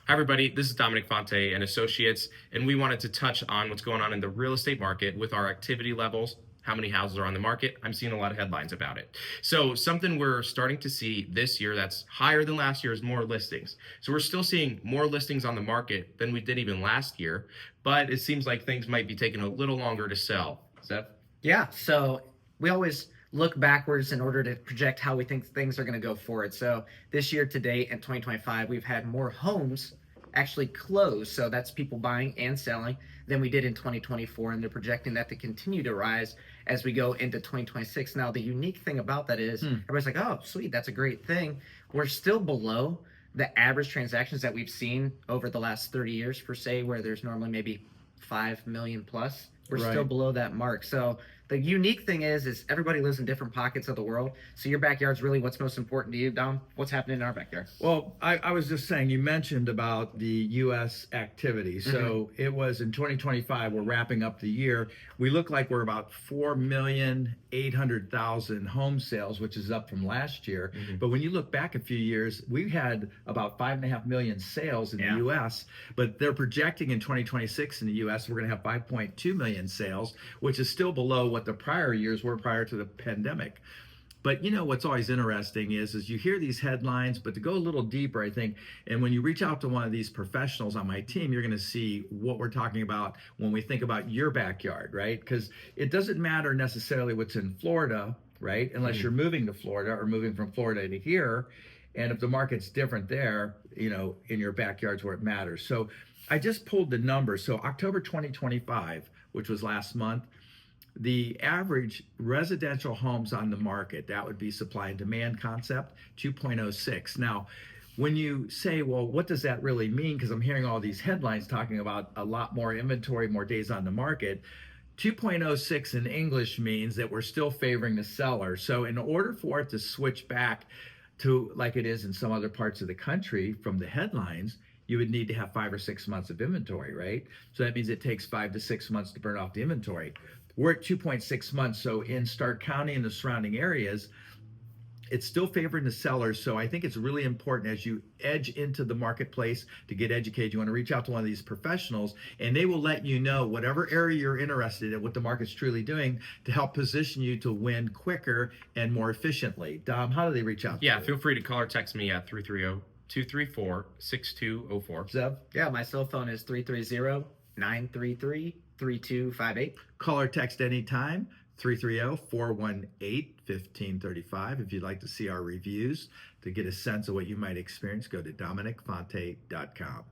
Hi, everybody. This is Dominic Fonte and Associates, and we wanted to touch on what's going on in the real estate market with our activity levels. How many houses are on the market? I'm seeing a lot of headlines about it. So, something we're starting to see this year that's higher than last year is more listings. So, we're still seeing more listings on the market than we did even last year, but it seems like things might be taking a little longer to sell. Seth? Yeah, so we always look backwards in order to project how we think things are going to go forward. So this year to date in 2025, we've had more homes actually close. So that's people buying and selling than we did in 2024. And they're projecting that to continue to rise as we go into 2026. Now, the unique thing about that is everybody's like, oh, sweet, that's a great thing. We're still below the average transactions that we've seen over the last 30 years, per se, where there's normally maybe 5 million plus. We're still Right. below that mark. So the unique thing is everybody lives in different pockets of the world. So your backyard's really what's most important to you, Dom. What's happening in our backyard? Well, I was just saying, you mentioned about the U.S. activity. So it was in 2025, we're wrapping up the year. We look like we're about 4,800,000 home sales, which is up from last year. But when you look back a few years, we had about 5.5 million sales in the U.S., but they're projecting in 2026 in the U.S., we're going to have 5.2 million sales, which is still below what the prior years were prior to the pandemic. But you know what's always interesting is you hear these headlines, but to go a little deeper, I think, and when you reach out to one of these professionals on my team, you're going to see what we're talking about when we think about your backyard, right? Because it doesn't matter necessarily what's in Florida, right? Unless you're moving to Florida or moving from Florida to here. And if the market's different there, you know, in your backyard's where it matters. So I just pulled the numbers. So October 2025, which was last month, the average residential homes on the market, that would be supply and demand concept, 2.06. Now, when you say, well, what does that really mean? Because I'm hearing all these headlines talking about a lot more inventory, more days on the market. 2.06 in English means that we're still favoring the seller. So in order for it to switch back to like it is in some other parts of the country from the headlines, you would need to have 5 or 6 months of inventory, right? So that means it takes 5 to 6 months to burn off the inventory. We're at 2.6 months. So in Stark County and the surrounding areas, it's still favoring the sellers. So I think it's really important as you edge into the marketplace to get educated. You want to reach out to one of these professionals, and they will let you know whatever area you're interested in, what the market's truly doing to help position you to win quicker and more efficiently. Dom, how do they reach out to Yeah, you? feel free to call or text me at 330-234-6204. Zev? Yeah, my cell phone is 330-933-3258. Call or text anytime, 330-418-1535. If you'd like to see our reviews to get a sense of what you might experience, go to dominicfonte.com.